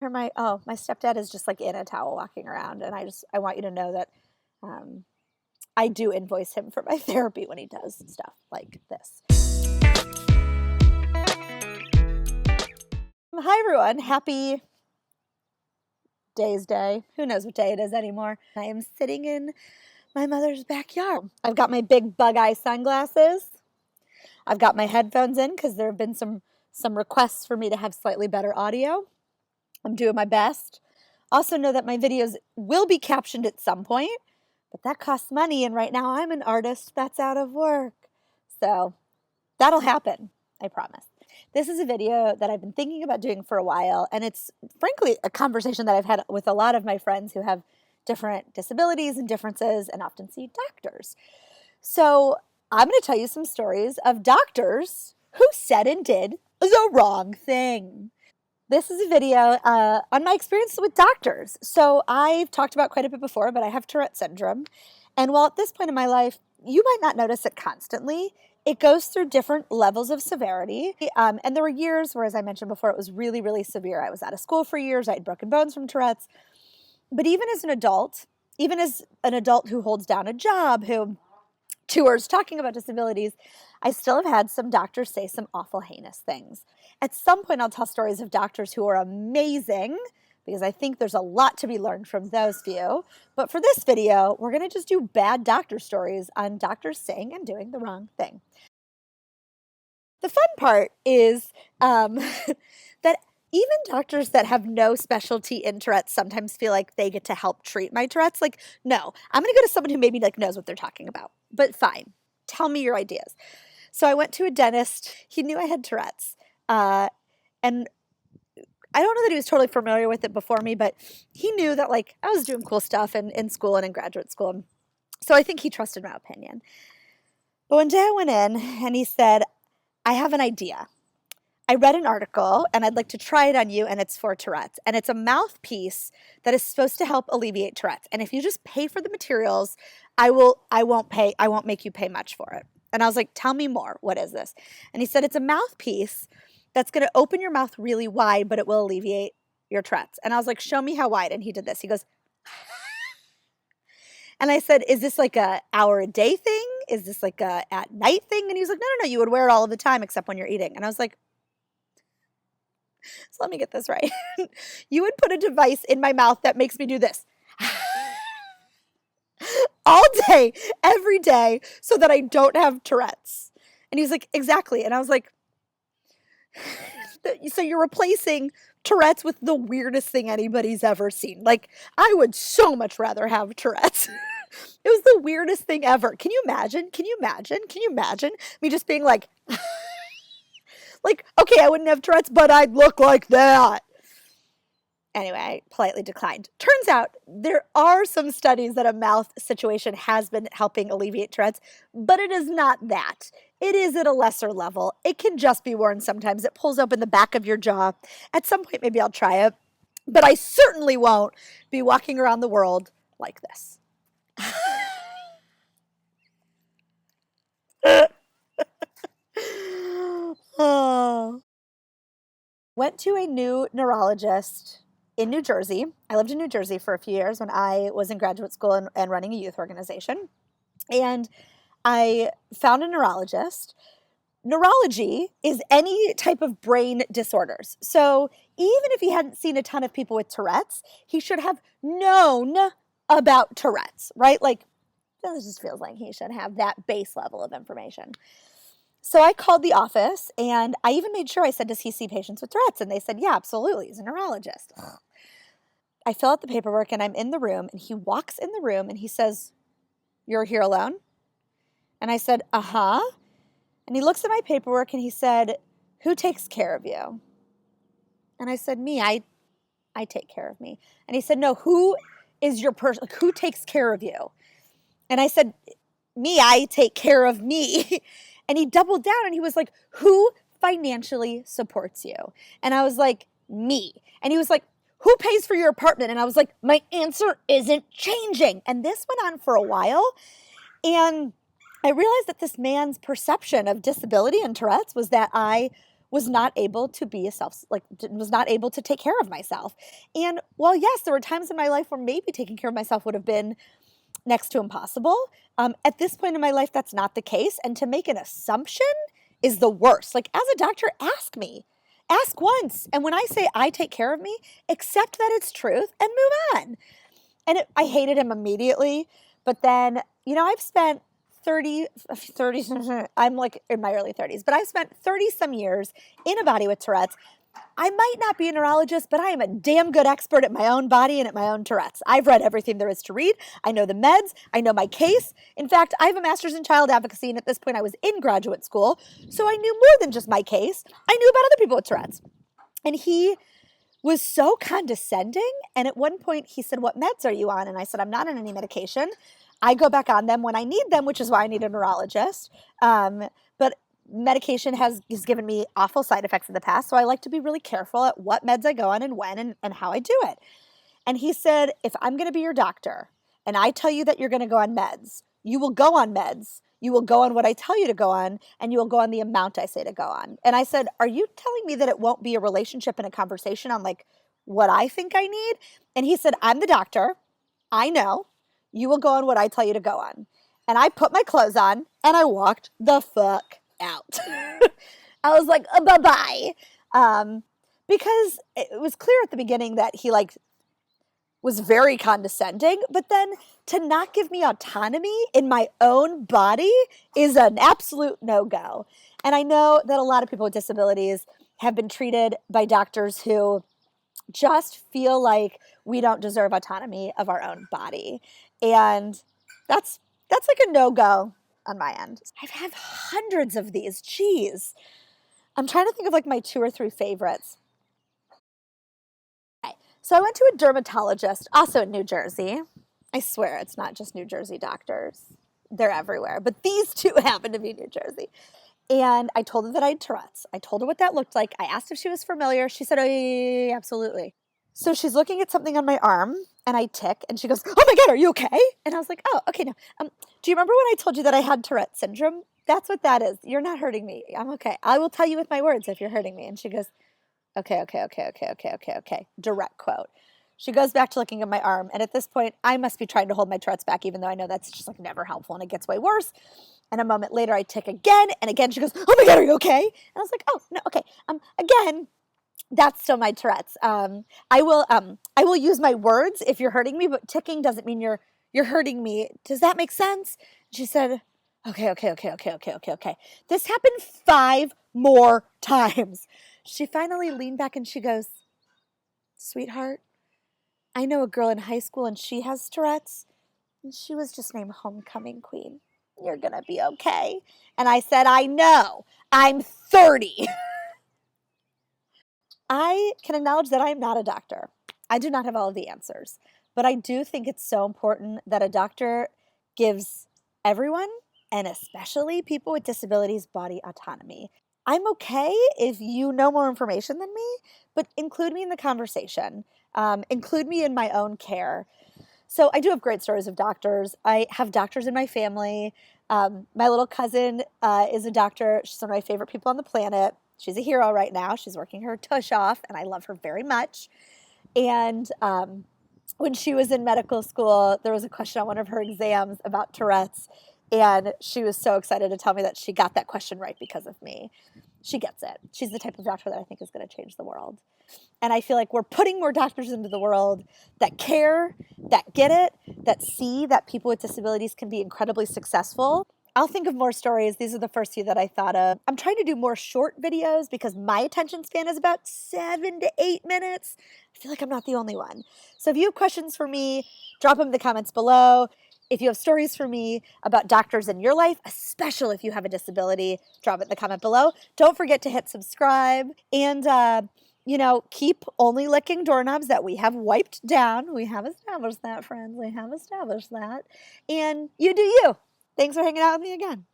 My stepdad is just like in a towel walking around, and I want you to know that I do invoice him for my therapy when he does stuff like this. Hi everyone, happy Day's Day. Who knows what day it is anymore? I am sitting in my mother's backyard. I've got my big bug eye sunglasses. I've got my headphones in because there have been some requests for me to have slightly better audio. I'm doing my best. Also know that my videos will be captioned at some point, but that costs money, and right now I'm an artist that's out of work. So that'll happen, I promise. This is a video that I've been thinking about doing for a while, and it's frankly a conversation that I've had with a lot of my friends who have different disabilities and differences and often see doctors. So I'm going to tell you some stories of doctors who said and did the wrong thing. This is a video on my experience with doctors. So I've talked about quite a bit before, but I have Tourette syndrome. And while at this point in my life, you might not notice it constantly, it goes through different levels of severity. And there were years where, as I mentioned before, it was really, really severe. I was out of school for years. I had broken bones from Tourette's. But even as an adult who holds down a job, who tours talking about disabilities, I still have had some doctors say some awful heinous things. At some point, I'll tell stories of doctors who are amazing, because I think there's a lot to be learned from those few. But for this video, we're going to just do bad doctor stories on doctors saying and doing the wrong thing. The fun part is that even doctors that have no specialty in Tourette's sometimes feel like they get to help treat my Tourette's. Like, no, I'm going to go to someone who maybe knows what they're talking about. But fine, tell me your ideas. So I went to a dentist. He knew I had Tourette's. And I don't know that he was totally familiar with it before me, but he knew that I was doing cool stuff in school and in graduate school. So I think he trusted my opinion. But one day I went in and he said, I have an idea. I read an article and I'd like to try it on you, and it's for Tourette's. And it's a mouthpiece that is supposed to help alleviate Tourette's. And if you just pay for the materials, I won't make you pay much for it. And I was like, tell me more. What is this? And he said, it's a mouthpiece that's going to open your mouth really wide, but it will alleviate your Tourette's. And I was like, show me how wide. And he did this. He goes, and I said, is this like a hour a day thing? Is this like a at night thing? And he was like, no, you would wear it all of the time except when you're eating. And I was like, so let me get this right. You would put a device in my mouth that makes me do this all day, every day, so that I don't have Tourette's. And he was like, exactly. And I was like, so you're replacing Tourette's with the weirdest thing anybody's ever seen. Like, I would so much rather have Tourette's. It was the weirdest thing ever. Can you imagine me just being like, okay, I wouldn't have Tourette's, but I'd look like that. Anyway, I politely declined. Turns out there are some studies that a mouth situation has been helping alleviate Tourette's, but it is not that. It is at a lesser level. It can just be worn sometimes. It pulls open the back of your jaw. At some point, maybe I'll try it, but I certainly won't be walking around the world like this. Oh. Went to a new neurologist in New Jersey. I lived in New Jersey for a few years when I was in graduate school and running a youth organization. And I found a neurologist. Neurology is any type of brain disorders. So even if he hadn't seen a ton of people with Tourette's, he should have known about Tourette's, right? This just feels like he should have that base level of information. So I called the office, and I even made sure, I said, does he see patients with Tourette's? And they said, yeah, absolutely. He's a neurologist. I fill out the paperwork, and I'm in the room, and he walks in the room, and he says, you're here alone? And I said, uh-huh. And he looks at my paperwork, and he said, who takes care of you? And I said, me. I take care of me. And he said, no, who is your person? Who takes care of you? And I said, me. I take care of me. And he doubled down and he was like, who financially supports you? And I was like, me. And he was like, who pays for your apartment? And I was like, my answer isn't changing. And this went on for a while. And I realized that this man's perception of disability and Tourette's was that I was not able to be was not able to take care of myself. And while yes, there were times in my life where maybe taking care of myself would have been next to impossible, at this point in my life, that's not the case. And to make an assumption is the worst. Like, as a doctor, ask me. Ask once. And when I say I take care of me, accept that it's truth and move on. And I hated him immediately. But then, I've spent 30, I'm like in my early 30s, but I've spent 30 some years in a body with Tourette's. I might not be a neurologist, but I am a damn good expert at my own body and at my own Tourette's. I've read everything there is to read. I know the meds. I know my case. In fact, I have a master's in child advocacy, and at this point I was in graduate school, so I knew more than just my case. I knew about other people with Tourette's. And he was so condescending, and at one point he said, "What meds are you on?" And I said, "I'm not on any medication. I go back on them when I need them, which is why I need a neurologist. But medication has given me awful side effects in the past, so I like to be really careful at what meds I go on and when and how I do it." And he said, "If I'm going to be your doctor and I tell you that you're going to go on meds, you will go on meds. You will go on what I tell you to go on, and you will go on the amount I say to go on." And I said, "Are you telling me that it won't be a relationship and a conversation on like what I think I need?" And he said, "I'm the doctor. I know. You will go on what I tell you to go on." And I put my clothes on and I walked the fuck out. I was like, bye-bye. Because it was clear at the beginning that he was very condescending, but then to not give me autonomy in my own body is an absolute no-go. And I know that a lot of people with disabilities have been treated by doctors who just feel like we don't deserve autonomy of our own body. And that's like a no-go on my end. I have hundreds of these. Jeez. I'm trying to think of like my 2 or 3 favorites. Okay. So I went to a dermatologist, also in New Jersey. I swear it's not just New Jersey doctors. They're everywhere. But these 2 happen to be New Jersey. And I told her that I had Tourette's. I told her what that looked like. I asked if she was familiar. She said, "Oh, yeah, absolutely." So she's looking at something on my arm, and I tick, and she goes, "Oh my God, are you okay?" And I was like, "Oh, okay, now, do you remember when I told you that I had Tourette's syndrome? That's what that is. You're not hurting me. I'm okay. I will tell you with my words if you're hurting me." And she goes, "Okay. Direct quote. She goes back to looking at my arm, and at this point, I must be trying to hold my Tourette's back, even though I know that's just like never helpful, and it gets way worse. And a moment later, I tick again, and again, she goes, "Oh my God, are you okay?" And I was like, "Oh, no, okay. Again, that's still my Tourette's. I will use my words if you're hurting me, but ticking doesn't mean you're hurting me. Does that make sense?" She said, Okay. This happened 5 more times. She finally leaned back and she goes, "Sweetheart, I know a girl in high school and she has Tourette's, and she was just named Homecoming Queen. You're going to be okay." And I said, "I know. I'm 30. I can acknowledge that I am not a doctor. I do not have all of the answers. But I do think it's so important that a doctor gives everyone, and especially people with disabilities, body autonomy. I'm okay if you know more information than me, but include me in the conversation. Include me in my own care. So I do have great stories of doctors. I have doctors in my family. My little cousin is a doctor. She's one of my favorite people on the planet. She's a hero right now. She's working her tush off, and I love her very much. And when she was in medical school, there was a question on one of her exams about Tourette's, and she was so excited to tell me that she got that question right because of me. She gets it. She's the type of doctor that I think is going to change the world. And I feel like we're putting more doctors into the world that care, that get it, that see that people with disabilities can be incredibly successful. I'll think of more stories. These are the first few that I thought of. I'm trying to do more short videos because my attention span is about 7 to 8 minutes. I feel like I'm not the only one. So if you have questions for me, drop them in the comments below. If you have stories for me about doctors in your life, especially if you have a disability, drop it in the comment below. Don't forget to hit subscribe and, keep only licking doorknobs that we have wiped down. We have established that, friends. We have established that. And you do you. Thanks for hanging out with me again.